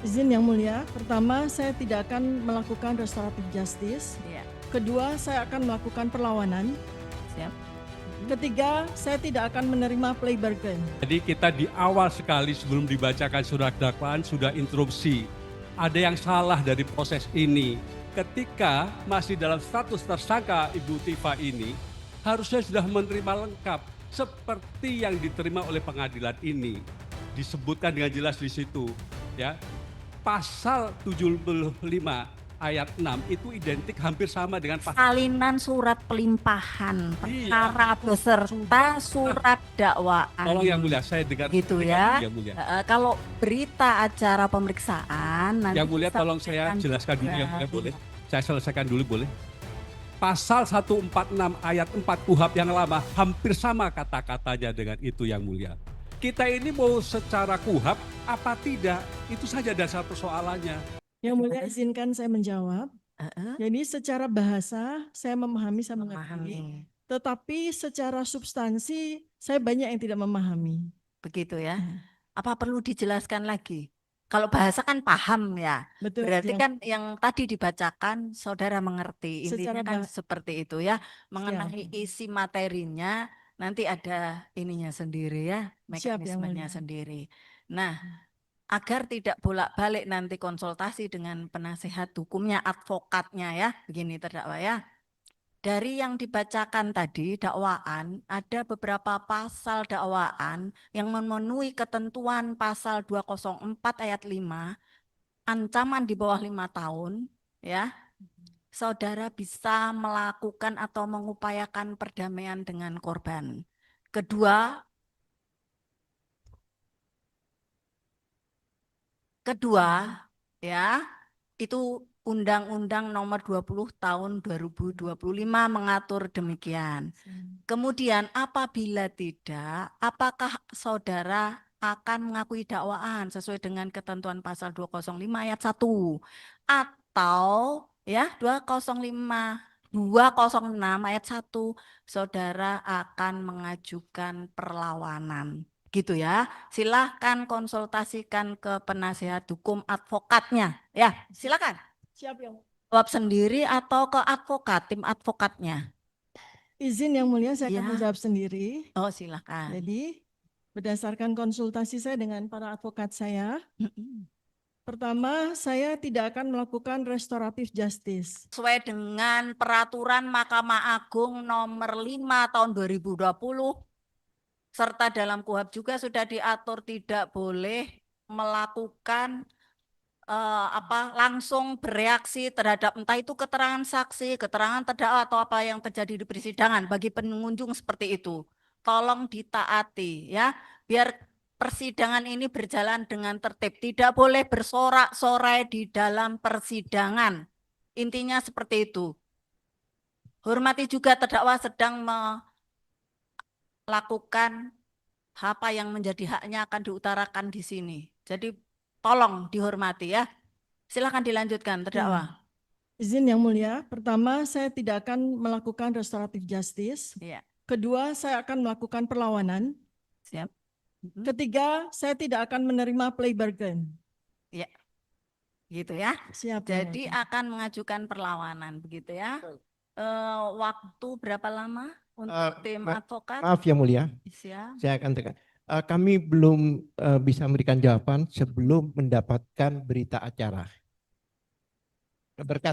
Izin Yang Mulia, pertama saya tidak akan melakukan restoratif justice. Ya, Kedua, saya akan melakukan perlawanan. siap. Ketiga, saya tidak akan menerima plea bargain. Jadi kita di awal sekali sebelum dibacakan surat dakwaan sudah interupsi. Ada yang salah dari proses ini. Ketika masih dalam status tersangka Ibu Tifa ini, harusnya sudah menerima lengkap seperti yang diterima oleh pengadilan ini. Disebutkan dengan jelas di situ, ya. Pasal 75 ayat 6 itu identik hampir sama dengan pasal Salinan surat pelimpahan Iya. perkara beserta surat dakwaan. Tolong Yang Mulia, saya dengar Gitu dengar ya. Yang Mulia. Kalau berita acara pemeriksaan nanti Yang Mulia tolong saya disampaikan jelaskan dulu juga. Yang Mulia, boleh? Saya selesaikan dulu boleh? Pasal 146 ayat 4 KUHP yang lama hampir sama kata-katanya dengan itu Yang Mulia. Kita ini mau secara KUHP apa tidak? Itu saja dasar persoalannya. Yang Mulia, izinkan saya menjawab. Heeh, Jadi secara bahasa saya memahami, saya mengerti. memahami. Tetapi secara substansi saya banyak yang tidak memahami. Begitu ya. Apa perlu dijelaskan lagi? Kalau bahasa kan paham ya. Betul. Berarti Yang kan yang tadi dibacakan saudara mengerti. Intinya Secara kan seperti itu ya. Mengenai Siap. isi materinya nanti ada ininya sendiri ya, Siap, Yang mekanismenya Mulia. sendiri. Nah, agar tidak bolak-balik nanti konsultasi dengan penasehat hukumnya, advokatnya ya, begini terdakwa ya. Dari yang dibacakan tadi dakwaan, ada beberapa pasal dakwaan yang memenuhi ketentuan pasal 204 ayat 5, ancaman di bawah 5 tahun, ya. Saudara bisa melakukan atau mengupayakan perdamaian dengan korban. Kedua, ya, itu Undang-Undang Nomor 20 Tahun 2025 mengatur demikian. Kemudian apabila tidak, apakah saudara akan mengakui dakwaan sesuai dengan ketentuan pasal 205 ayat 1 atau ya 206 ayat 1 saudara akan mengajukan perlawanan. Gitu ya. Silahkan konsultasikan ke penasihat hukum advokatnya. Ya, silakan. Siap, Yang Jawab sendiri atau ke advokat, tim advokatnya. Izin Yang Mulia, saya akan Ya. menjawab sendiri. Oh, silakan. Jadi berdasarkan konsultasi saya dengan para advokat saya, pertama, saya tidak akan melakukan restoratif justice. Sesuai dengan peraturan Mahkamah Agung nomor 5 tahun 2020 serta dalam KUHP juga sudah diatur tidak boleh melakukan langsung bereaksi terhadap entah itu keterangan saksi, keterangan terdakwa atau apa yang terjadi di persidangan bagi pengunjung seperti itu. Tolong ditaati ya, biar persidangan ini berjalan dengan tertib. Tidak boleh bersorak-sorai di dalam persidangan. Intinya seperti itu. Hormati juga terdakwa sedang melakukan apa yang menjadi haknya akan diutarakan di sini. Jadi tolong dihormati ya. Silakan dilanjutkan terdakwa. Izin Yang Mulia, pertama saya tidak akan melakukan restoratif justice. Iya, Kedua, saya akan melakukan perlawanan. siap. Ketiga, saya tidak akan menerima plea bargain. Iya. Gitu ya. Siap. Jadi akan mengajukan perlawanan begitu ya. Waktu berapa lama untuk tim advokat? Maaf Yang Mulia, Siap. saya akan tekan. Kami belum bisa memberikan jawaban sebelum mendapatkan berita acara.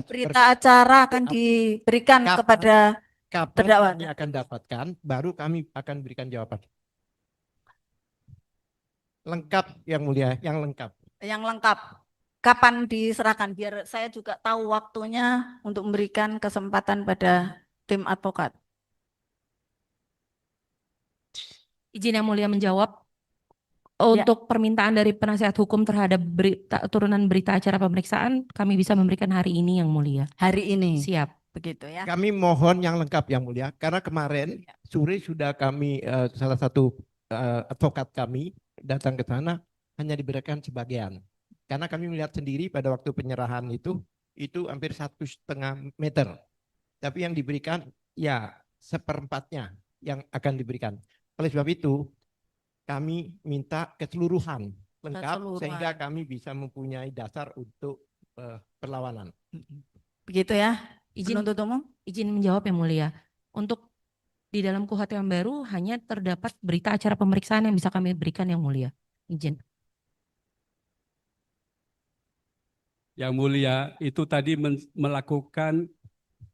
Berita acara akan diberikan kepada terdakwa. Kami akan dapatkan, baru kami akan berikan jawaban. Lengkap Yang Mulia, yang lengkap. Yang lengkap. Kapan diserahkan? Biar saya juga tahu waktunya untuk memberikan kesempatan pada tim advokat. Izin Yang Mulia menjawab. Ya. Untuk permintaan dari penasihat hukum terhadap turunan berita acara pemeriksaan, kami bisa memberikan hari ini Yang Mulia. Hari ini. Siap. Begitu ya. Kami mohon yang lengkap Yang Mulia, karena kemarin sore sudah kami, salah satu advokat kami datang ke sana, hanya diberikan sebagian. Karena kami melihat sendiri pada waktu penyerahan itu hampir 1,5 meter. Tapi yang diberikan ya seperempatnya yang akan diberikan. Oleh sebab itu kami minta keseluruhan lengkap sehingga Keseluruhan. kami bisa mempunyai dasar untuk perlawanan. Begitu ya, Izin penuntut umum? izin menjawab yang mulia. Untuk di dalam KUHP yang baru hanya terdapat berita acara pemeriksaan yang bisa kami berikan yang mulia. Izin. Yang mulia, itu tadi melakukan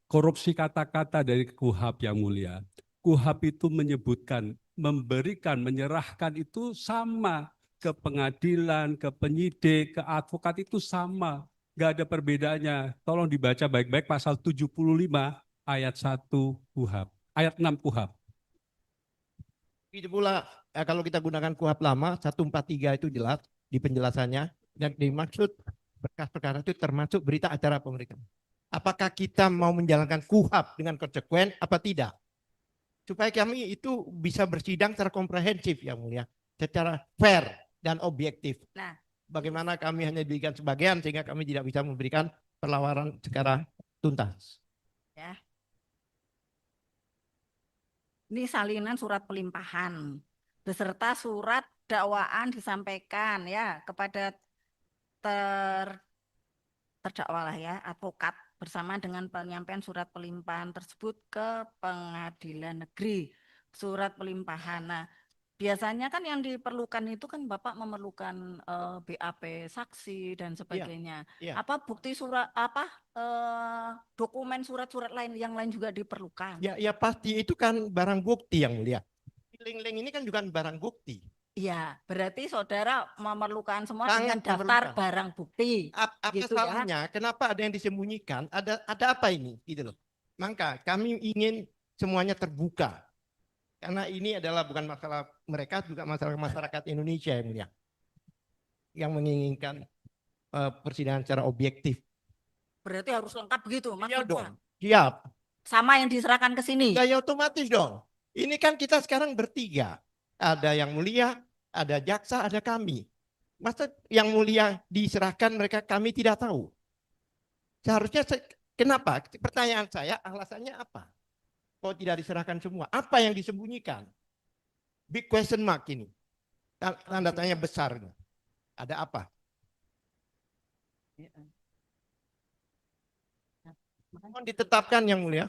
korupsi kata-kata dari KUHP yang mulia. KUHP itu menyebutkan, memberikan, menyerahkan itu sama ke pengadilan, ke penyidik, ke advokat itu sama. Nggak ada perbedaannya. Tolong dibaca baik-baik pasal 75 ayat 1 KUHP, ayat 6 KUHP. Itu pula kalau kita gunakan KUHP lama 143 itu jelas di penjelasannya dan dimaksud berkas perkara itu termasuk berita acara pemeriksaan. Apakah kita mau menjalankan KUHP dengan konsekuen apa tidak? Supaya kami itu bisa bersidang secara komprehensif yang mulia, secara fair dan objektif. Nah, Bagaimana kami hanya diberikan sebagian sehingga kami tidak bisa memberikan perlawanan secara tuntas. ya. Ini salinan surat pelimpahan beserta surat dakwaan disampaikan ya kepada terdakwa lah ya, advokat bersama dengan penyampaian surat pelimpahan tersebut ke pengadilan negeri. Surat pelimpahan. Nah, biasanya kan yang diperlukan itu kan Bapak memerlukan BAP saksi dan sebagainya. iya. Apa bukti surat dokumen surat-surat lain yang lain juga diperlukan? Ya pasti itu kan barang bukti yang mulia. Link-link ini kan juga barang bukti. Iya, berarti saudara memerlukan semua Sangat dengan daftar memerlukan. barang bukti. Apa Gitu ya. salahnya? Kenapa ada yang disembunyikan? Ada apa ini? Gitu loh. Maka kami ingin semuanya terbuka. Karena ini adalah bukan masalah mereka, juga masalah masyarakat Indonesia yang mulia. Yang menginginkan persidangan secara objektif. Berarti harus lengkap begitu Iya maksudnya. dong. Siap. Sama yang diserahkan ke sini. Ya otomatis dong. Ini kan kita sekarang bertiga. Ada yang mulia, ada jaksa, ada kami. Masa yang mulia diserahkan mereka kami tidak tahu. Seharusnya kenapa? Pertanyaan saya alasannya apa? Kok tidak diserahkan semua? Apa yang disembunyikan? Big question mark ini. Tanda tanya besar. Ada apa? Mohon ditetapkan yang mulia.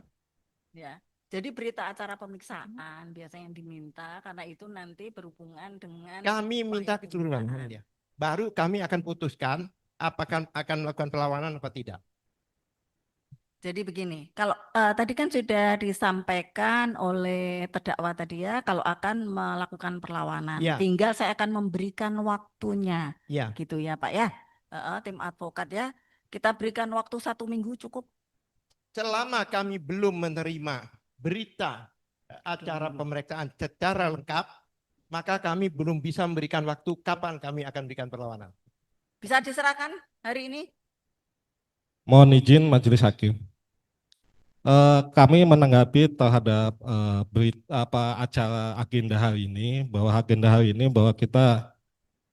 Ya. Jadi berita acara pemeriksaan biasanya yang diminta karena itu nanti berhubungan dengan Kami minta keseluruhan. yang mulia. Baru kami akan putuskan apakah akan melakukan perlawanan apa tidak. Jadi begini, kalau tadi kan sudah disampaikan oleh terdakwa tadi ya, kalau akan melakukan perlawanan, Ya. tinggal saya akan memberikan waktunya, Ya. gitu ya Pak ya, tim advokat ya, kita berikan waktu 1 minggu cukup. Selama kami belum menerima berita acara pemeriksaan secara lengkap, maka kami belum bisa memberikan waktu kapan kami akan berikan perlawanan. Bisa diserahkan hari ini? Mohon izin Majelis Hakim. Kami menanggapi terhadap acara agenda hari ini bahwa kita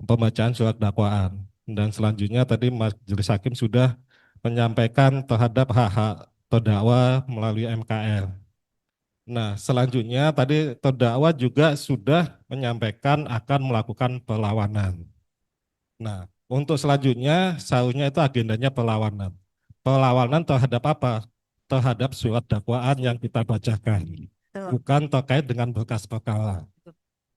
pembacaan surat dakwaan dan selanjutnya tadi Majelis Hakim sudah menyampaikan terhadap hak-hak terdakwa melalui MKL. Nah, selanjutnya tadi terdakwa juga sudah menyampaikan akan melakukan perlawanan. Nah, untuk selanjutnya seharusnya itu agendanya perlawanan. Perlawanan terhadap apa? Terhadap surat dakwaan yang kita bacakan, bukan terkait dengan berkas perkara.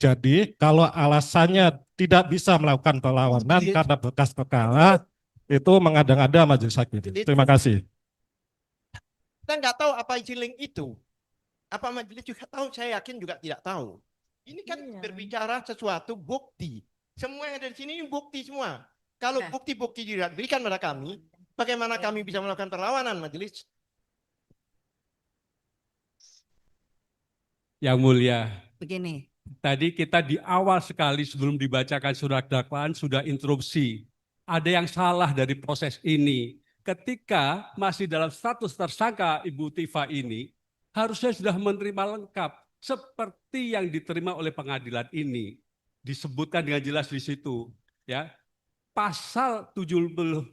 Jadi kalau alasannya tidak bisa melakukan perlawanan karena berkas perkara, itu mengada-ngada Majelis Hakim. Terima kasih. Kita nggak tahu apa isi link itu. Apa majelis juga tahu? Saya yakin juga tidak tahu. Ini kan berbicara sesuatu bukti. Semua yang ada di sini ini bukti semua. Kalau bukti-bukti tidak diberikan pada kami, bagaimana kami bisa melakukan perlawanan majelis? Yang mulia, Begini, tadi kita di awal sekali sebelum dibacakan surat dakwaan sudah interupsi. Ada yang salah dari proses ini. Ketika masih dalam status tersangka Ibu Tifa ini, harusnya sudah menerima lengkap seperti yang diterima oleh pengadilan ini. Disebutkan dengan jelas di situ. Ya, pasal 75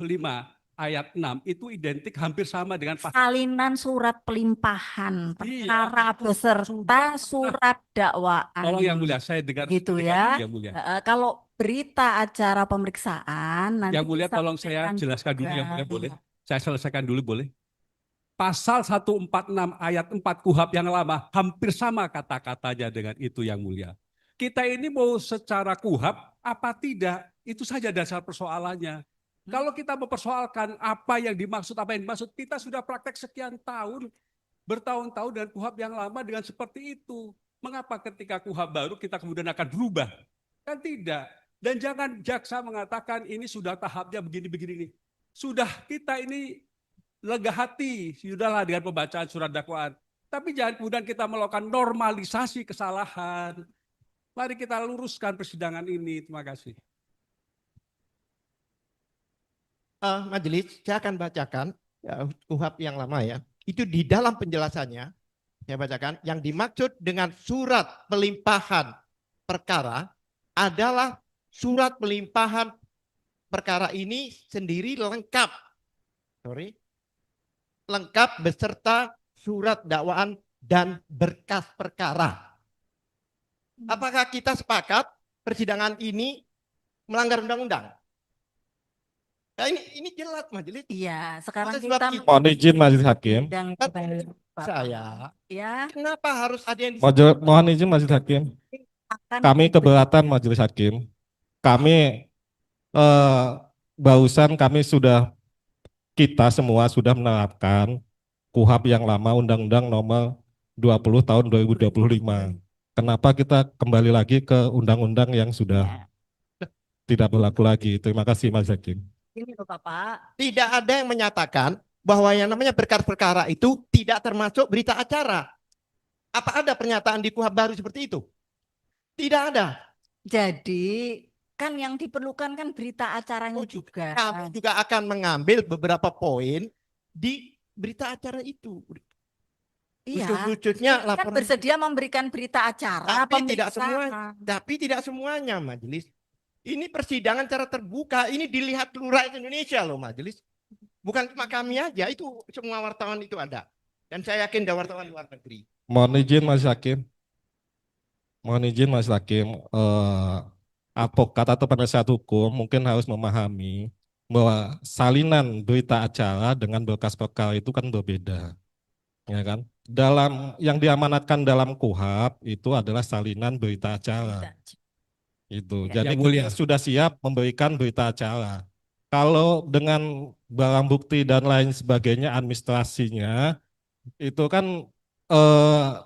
ayat 6 itu identik hampir sama dengan pasal. salinan surat pelimpahan perkara Iya, beserta surat dakwaan. Tolong yang mulia, saya dengar. Gitu dengar ya. Yang mulia. Kalau berita acara pemeriksaan nanti Yang Mulia tolong saya disampaikan jelaskan dulu yang juga. Mulia boleh. Saya selesaikan dulu boleh. Pasal 146 ayat 4 KUHP yang lama hampir sama kata-katanya dengan itu yang Mulia. Kita ini mau secara KUHP apa tidak, itu saja dasar persoalannya. Kalau kita mempersoalkan apa yang dimaksud, kita sudah praktek sekian tahun, bertahun-tahun dengan KUHP yang lama dengan seperti itu. Mengapa ketika KUHP baru kita kemudian akan berubah? Kan tidak. Dan jangan jaksa mengatakan ini sudah tahapnya begini-begini. Sudah kita ini lega hati, sudahlah dengan pembacaan surat dakwaan. Tapi jangan kemudian kita melakukan normalisasi kesalahan. Mari kita luruskan persidangan ini. Terima kasih. Majelis, saya akan bacakan KUHP yang lama ya. Itu di dalam penjelasannya, saya bacakan, yang dimaksud dengan surat pelimpahan perkara adalah surat pelimpahan perkara ini sendiri lengkap. Lengkap beserta surat dakwaan dan berkas perkara. Apakah kita sepakat persidangan ini melanggar undang-undang? Nah, ini jelas majelis. Iya, sekarang Oleh sebab kita itu, Mohon izin Majelis Hakim. sidang kembali, Bapak. Saya, Ya, kenapa harus ada yang Mohon izin Majelis Hakim. akan Kami keberatan Majelis Hakim. Kami barusan kita semua sudah menerapkan KUHP yang lama, Undang-Undang Nomor 20 Tahun 2025. Kenapa kita kembali lagi ke undang-undang yang sudah tidak berlaku lagi? Terima kasih Majelis Hakim. ini loh Bapak. tidak ada yang menyatakan bahwa yang namanya berkas perkara itu tidak termasuk berita acara. Apa ada pernyataan di KUHP baru seperti itu? Tidak ada. Jadi kan yang diperlukan kan berita acaranya juga. Kami juga akan mengambil beberapa poin di berita acara itu. Iya. Khusus-khususnya Kan laporan. bersedia memberikan berita acara Tapi tidak pemeriksaan. Tapi tidak semuanya majelis. Ini persidangan secara terbuka. Ini dilihat seluruh rakyat Indonesia loh majelis. Bukan cuma kami aja. Itu semua wartawan itu ada. Dan saya yakin ada wartawan luar negeri. Mohon izin Majelis Hakim. Mohon izin Majelis Hakim. Advokat atau penasihat hukum mungkin harus memahami bahwa salinan berita acara dengan berkas perkara itu kan berbeda. Ya kan? Dalam yang diamanatkan dalam KUHP itu adalah salinan berita acara. Itu. Ya. Jadi Yang Mulia. kita sudah siap memberikan berita acara. Kalau dengan barang bukti dan lain sebagainya administrasinya itu kan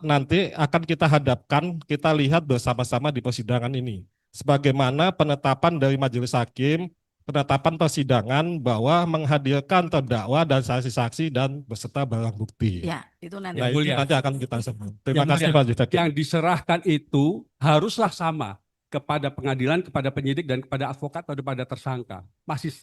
nanti akan kita hadapkan, kita lihat bersama-sama di persidangan ini. Sebagaimana penetapan dari Majelis Hakim, penetapan persidangan bahwa menghadirkan terdakwa dan saksi-saksi dan beserta barang bukti. Ya, itu nanti. Nah, Yang itu Mulia. nanti akan kita sebut. Terima Yang kasih Mulia. Majelis Hakim. Yang diserahkan itu haruslah sama kepada pengadilan, kepada penyidik, dan kepada advokat atau kepada tersangka. Masih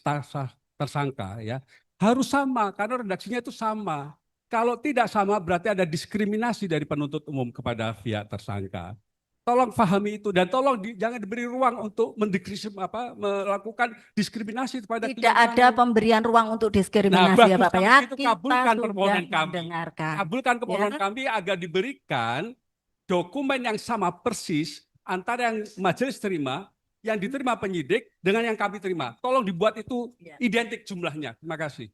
tersangka ya. Harus sama karena redaksinya itu sama. Kalau tidak sama berarti ada diskriminasi dari penuntut umum kepada pihak tersangka. Tolong pahami itu dan tolong jangan diberi ruang untuk melakukan diskriminasi kepada Tidak klien ada kami. pemberian ruang untuk diskriminasi Nah, ya bagus, Bapak kalau ya. itu Kita kabulkan sudah permohonan kami. mendengarkan. Kabulkan permohonan Ya. kami agar diberikan dokumen yang sama persis antara yang majelis terima, yang diterima penyidik dengan yang kami terima. Tolong dibuat itu Ya. identik jumlahnya. Terima kasih.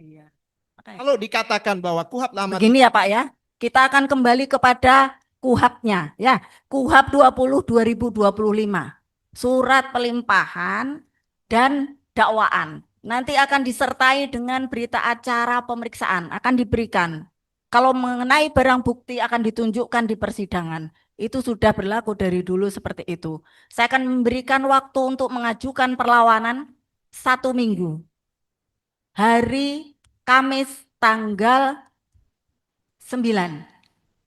Iya. Kalau dikatakan bahwa KUHP lama Begini ya Pak ya, kita akan kembali kepada KUHP-nya ya. KUHP 20 2025. Surat pelimpahan dan dakwaan. Nanti akan disertai dengan berita acara pemeriksaan akan diberikan. Kalau mengenai barang bukti akan ditunjukkan di persidangan. Itu sudah berlaku dari dulu seperti itu. Saya akan memberikan waktu untuk mengajukan perlawanan 1 minggu. Hari Kamis tanggal 9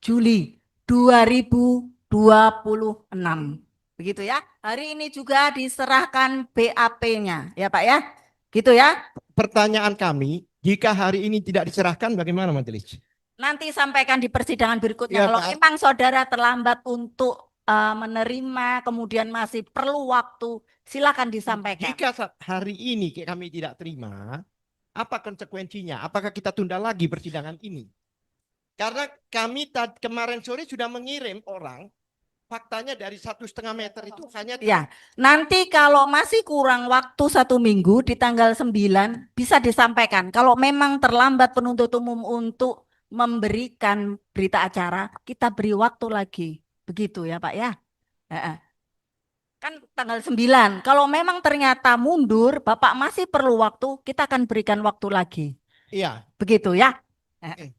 Juli 2026. Begitu ya. Hari ini juga diserahkan BAP-nya ya Pak ya. Gitu ya. pertanyaan kami, jika hari ini tidak diserahkan bagaimana majelis? Nanti sampaikan di persidangan berikutnya. Ya, Kalau Pak. memang saudara terlambat untuk menerima, kemudian masih perlu waktu, silakan disampaikan. Jika hari ini kami tidak terima, apa konsekuensinya? Apakah kita tunda lagi persidangan ini? Karena kami kemarin sore sudah mengirim orang faktanya dari 1,5 meter itu hanya Ya, nanti kalau masih kurang waktu 1 minggu di tanggal 9 bisa disampaikan. Kalau memang terlambat penuntut umum untuk memberikan berita acara, kita beri waktu lagi. Begitu ya Pak ya. Heeh. Kan tanggal 9. Kalau memang ternyata mundur, Bapak masih perlu waktu, kita akan berikan waktu lagi. Iya. Begitu ya. Oke.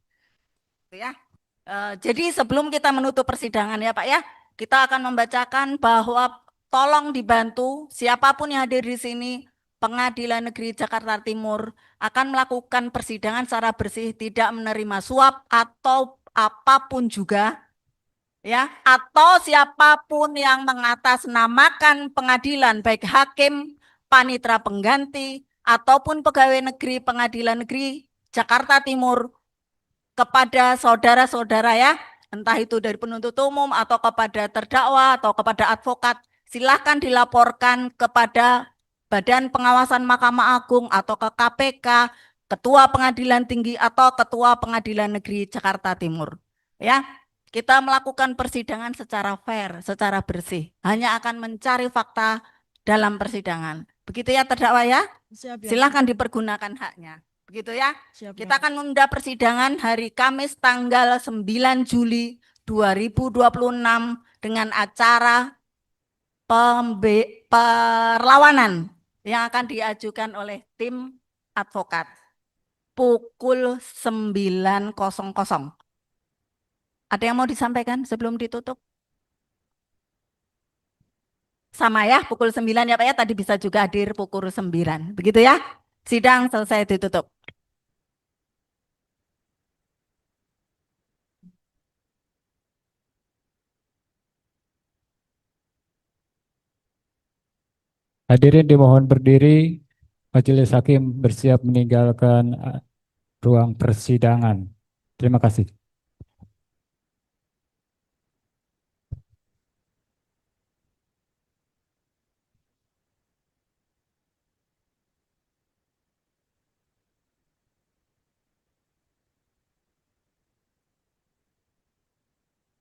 Gitu ya. Jadi sebelum kita menutup persidangan ya Pak ya, kita akan membacakan bahwa tolong dibantu siapapun yang hadir di sini, Pengadilan Negeri Jakarta Timur akan melakukan persidangan secara bersih, tidak menerima suap atau apapun juga, ya, atau siapapun yang mengatasnamakan pengadilan, baik hakim, panitera pengganti, ataupun pegawai negeri Pengadilan Negeri Jakarta Timur kepada saudara-saudara ya, entah itu dari penuntut umum atau kepada terdakwa atau kepada advokat, silahkan dilaporkan kepada Badan Pengawasan Mahkamah Agung atau ke KPK, Ketua Pengadilan Tinggi atau Ketua Pengadilan Negeri Jakarta Timur. Ya, kita melakukan persidangan secara fair, secara bersih, hanya akan mencari fakta dalam persidangan. Begitu ya terdakwa ya, Siap ya. silahkan dipergunakan haknya. Begitu ya. Siap ya. Kita akan menunda persidangan hari Kamis tanggal 9 Juli 2026 dengan acara perlawanan yang akan diajukan oleh tim advokat pukul 9.00. Ada yang mau disampaikan sebelum ditutup? Sama ya, pukul 9 ya Pak ya, tadi bisa juga hadir pukul 9. Begitu ya. Sidang selesai ditutup. Hadirin dimohon berdiri, Majelis Hakim bersiap meninggalkan ruang persidangan. Terima kasih.